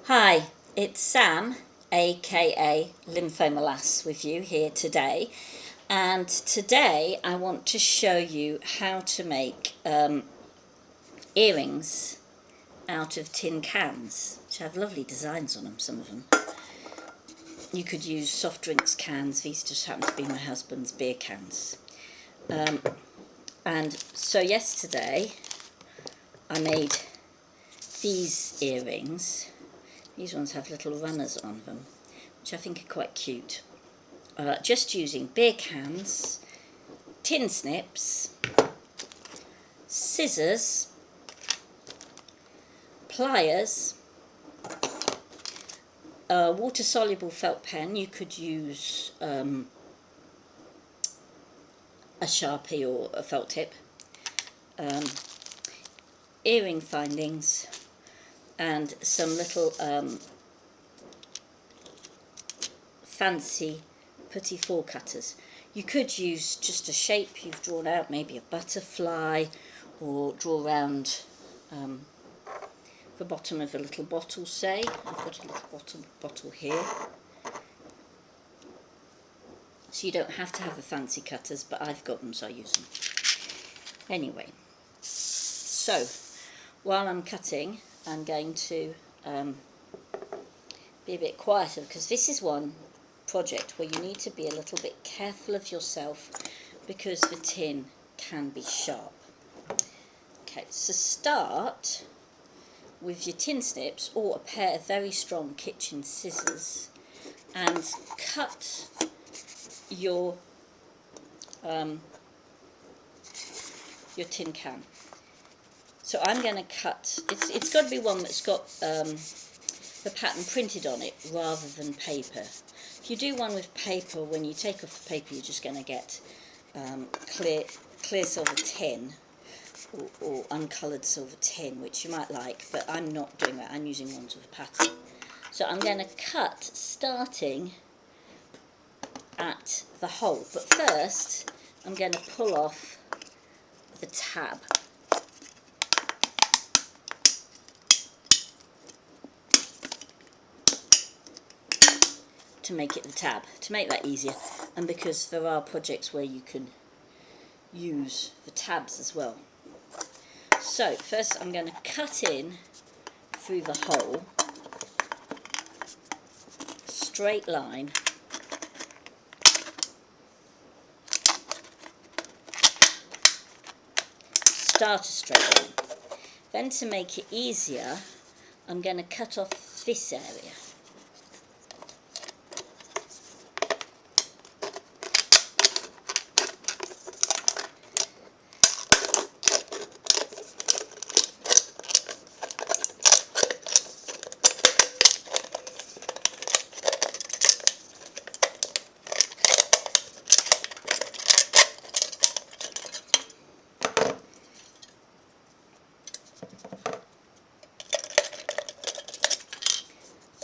Hi, it's Sam, aka Lymphoma Lass, with you here today. And today I want to show you how to make earrings out of tin cans, which have lovely designs on them, some of them. You could use soft drinks cans, these just happen to be my husband's beer cans. And so yesterday I made these earrings. These ones have little runners on them, which I think are quite cute. Just using beer cans, tin snips, scissors, pliers, a water-soluble felt pen. You could use a sharpie or a felt tip, earring findings, and some little fancy petit cutters. You could use just a shape you've drawn out, maybe a butterfly, or draw around the bottom of a little bottle, say. I've got a little bottle here. So you don't have to have the fancy cutters, but I've got them, so I use them. Anyway, so while I'm cutting, I'm going to be a bit quieter, because this is one project where you need to be a little bit careful of yourself, because the tin can be sharp. Okay, so start with your tin snips or a pair of very strong kitchen scissors and cut your tin can. So I'm going to cut, it's got to be one that's got the pattern printed on it rather than paper. If you do one with paper, when you take off the paper, you're just going to get clear silver tin or uncoloured silver tin, which you might like, but I'm not doing that. I'm using ones with a pattern. So I'm going to cut starting at the hole, but first I'm going to pull off the tab. To make it the tab, to make that easier, and because there are projects where you can use the tabs as well. So first I'm going to cut in through the hole, straight line, start a straight line. Then to make it easier, I'm going to cut off this area.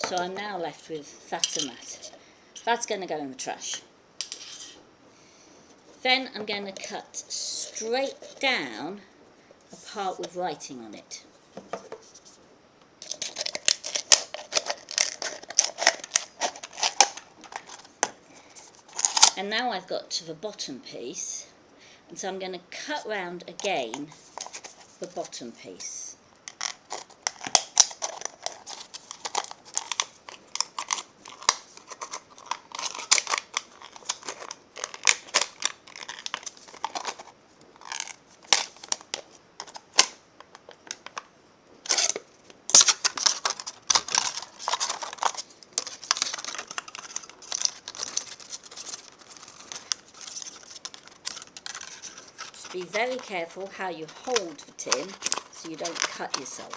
So I'm now left with that and that. That's going to go in the trash. Then I'm going to cut straight down a part with writing on it. And now I've got to the bottom piece, and so I'm going to cut round again the bottom piece. Be very careful how you hold the tin so you don't cut yourself.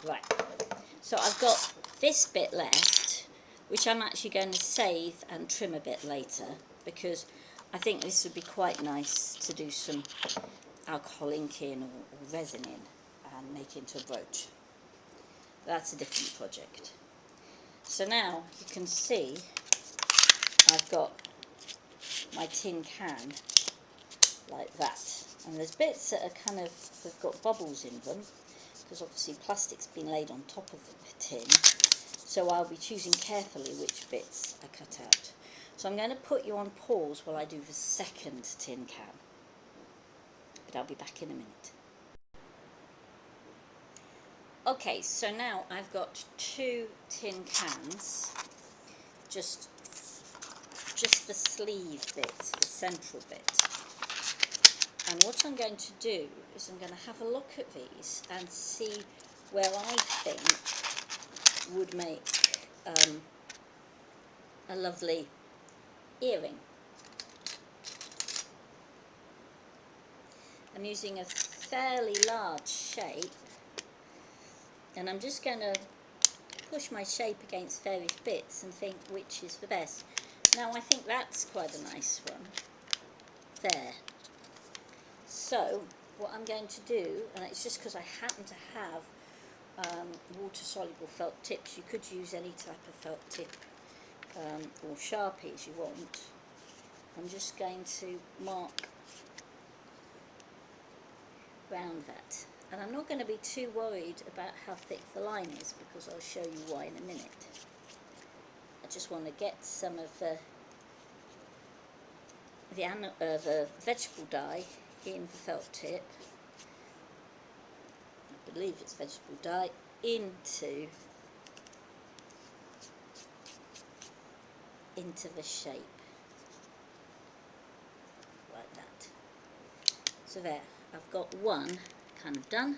Right, so I've got this bit left, which I'm actually going to save and trim a bit later, because I think this would be quite nice to do some alcohol ink in or resin in and make into a brooch. That's a different project. So now you can see I've got my tin can like that. And there's bits that are kind of, they've got bubbles in them, because obviously plastic's been laid on top of the tin. So I'll be choosing carefully which bits I cut out. So I'm going to put you on pause while I do the second tin can. But I'll be back in a minute. Okay, so now I've got 2 tin cans, just the sleeve bit, the central bit. And what I'm going to do is I'm going to have a look at these and see where I think would make a lovely earring. I'm using a fairly large shape, and I'm just going to push my shape against various bits and think which is the best. Now I think that's quite a nice one. There. So what I'm going to do, and it's just because I happen to have water-soluble felt tips. You could use any type of felt tip or sharpie as you want. I'm just going to mark round that. And I'm not going to be too worried about how thick the line is, because I'll show you why in a minute. I just want to get some of the vegetable dye in the felt tip. I believe it's vegetable dye into the shape like that. So there, I've got one kind of done,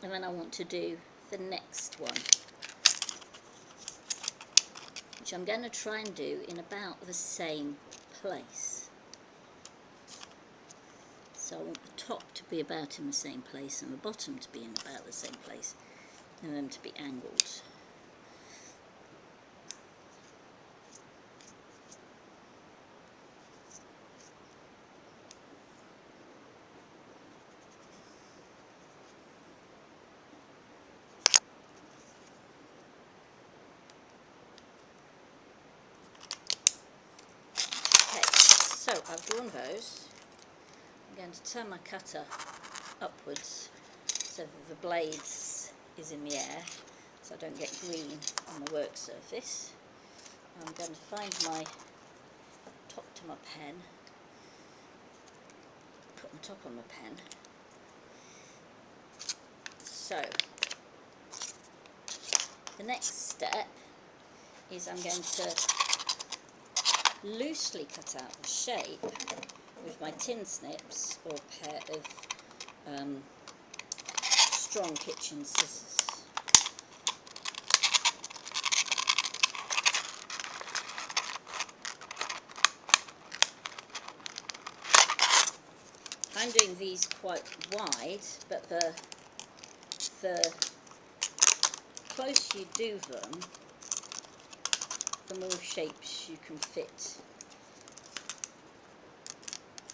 and then I want to do the next one, which I'm going to try and do in about the same place. So I want the top to be about in the same place and the bottom to be in about the same place, and them to be angled. So I've drawn those. I'm going to turn my cutter upwards so that the blades is in the air, so I don't get green on the work surface. I'm going to find my top to my pen, put my top on the pen. So the next step is I'm going to loosely cut out the shape with my tin snips or pair of strong kitchen scissors. I'm doing these quite wide, but the closer you do them, the more shapes you can fit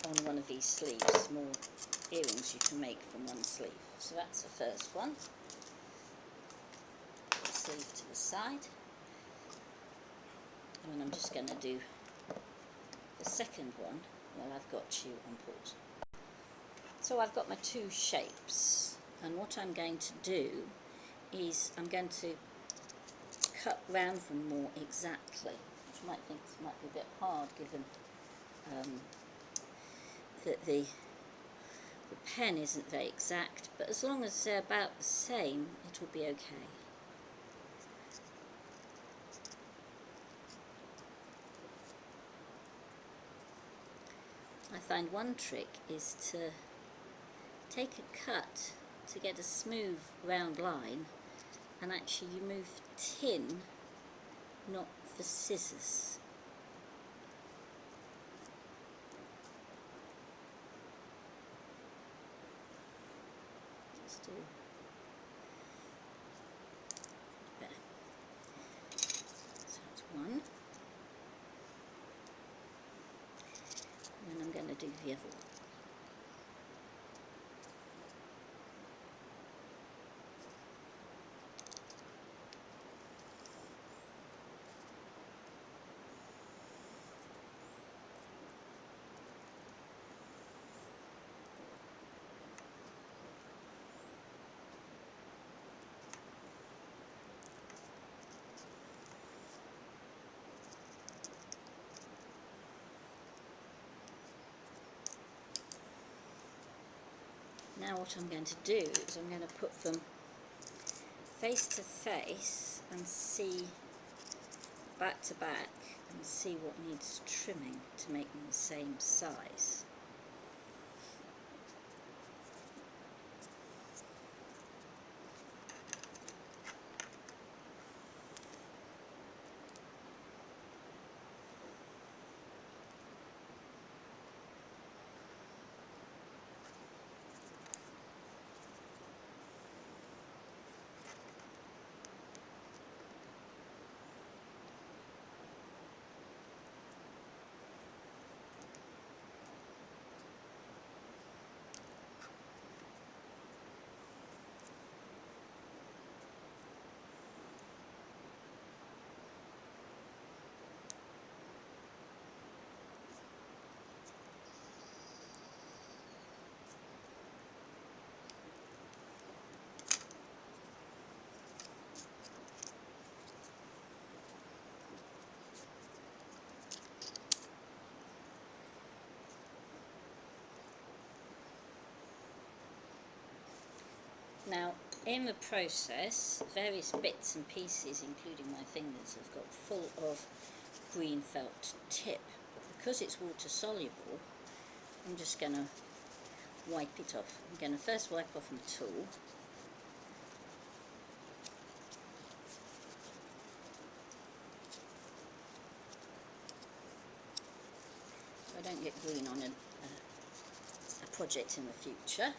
on one of these sleeves, more earrings you can make from one sleeve. So that's the first one. Put the sleeve to the side, and then I'm just going to do the second one while I've got you on pause. So I've got my 2 shapes, and what I'm going to do is I'm going to cut round them more exactly, which you might think might be a bit hard given that the pen isn't very exact, but as long as they're about the same, it will be okay. I find one trick is to take a cut to get a smooth round line, and actually you move the tin, not the scissors. Just do there. So that's one. And then I'm going to do the other one. Now what I'm going to do is I'm going to put them face to face and see back to back and see what needs trimming to make them the same size. Now, in the process, various bits and pieces, including my fingers, have got full of green felt tip. Because it's water soluble, I'm just going to wipe it off. I'm going to first wipe off my tool. So I don't get green on a project in the future.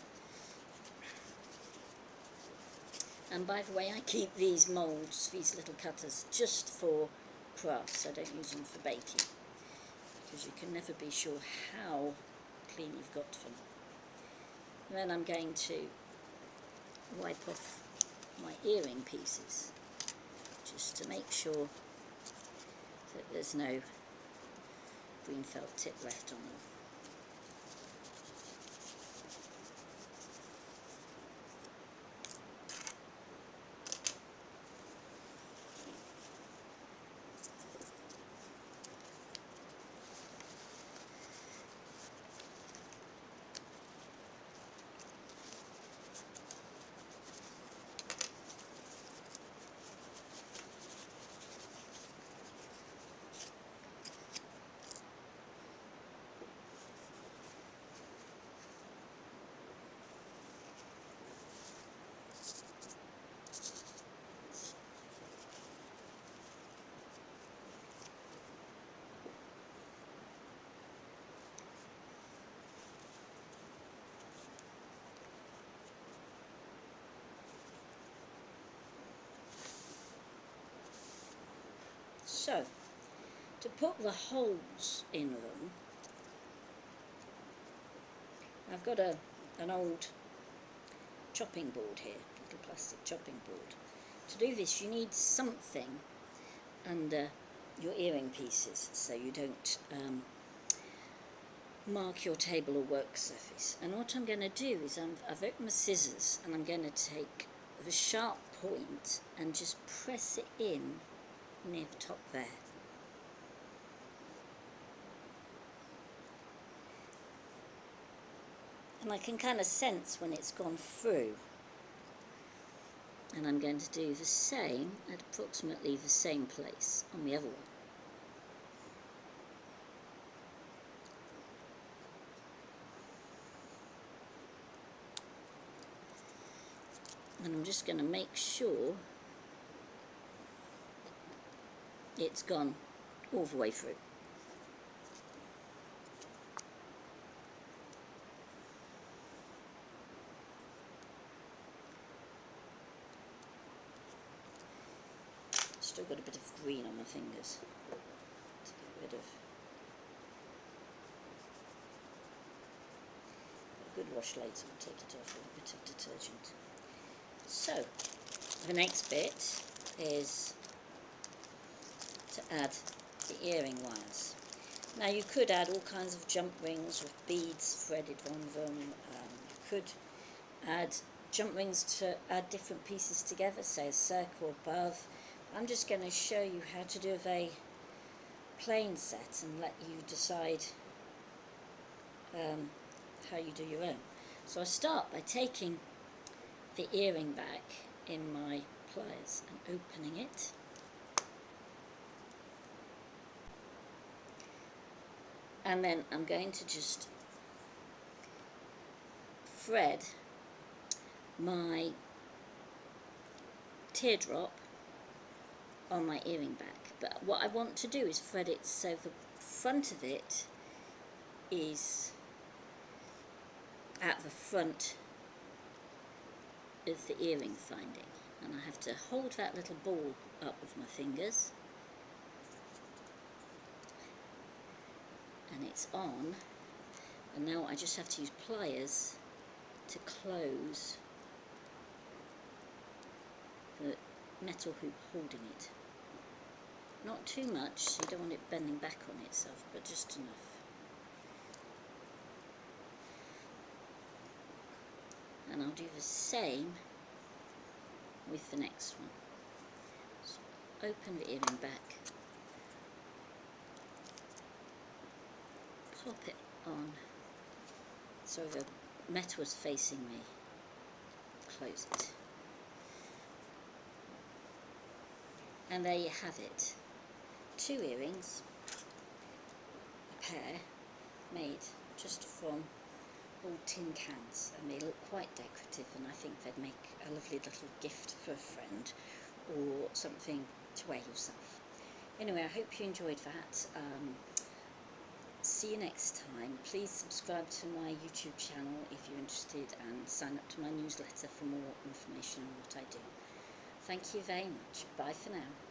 And by the way, I keep these moulds, these little cutters, just for crafts. I don't use them for baking, because you can never be sure how clean you've got them. And then I'm going to wipe off my earring pieces, just to make sure that there's no green felt tip left on them. So, to put the holes in them, I've got an old chopping board here, little plastic chopping board. To do this, you need something under your earring pieces so you don't mark your table or work surface. And what I'm going to do is I've opened my scissors and I'm going to take the sharp point and just press it in near the top there. And I can kind of sense when it's gone through. And I'm going to do the same at approximately the same place on the other one. And I'm just going to make sure it's gone all the way through. Still got a bit of green on my fingers to get rid of. A good wash later will take it off with a bit of detergent. So, the next bit is to add the earring wires. Now you could add all kinds of jump rings with beads threaded on them. You could add jump rings to add different pieces together, say a circle above. I'm just going to show you how to do a very plain set and let you decide how you do your own. So I start by taking the earring back in my pliers and opening it. And then I'm going to just thread my teardrop on my earring back. But what I want to do is thread it so the front of it is at the front of the earring finding. And I have to hold that little ball up with my fingers. And it's on. And now I just have to use pliers to close the metal hoop holding it. Not too much, so you don't want it bending back on itself, but just enough. And I'll do the same with the next one. So open the earring back, pop it on so the metal is facing me, close it. And there you have it. 2 earrings, a pair, made just from old tin cans, and they look quite decorative, and I think they'd make a lovely little gift for a friend or something to wear yourself. Anyway, I hope you enjoyed that. See you next time. Please subscribe to my YouTube channel if you're interested, and sign up to my newsletter for more information on what I do. Thank you very much. Bye for now.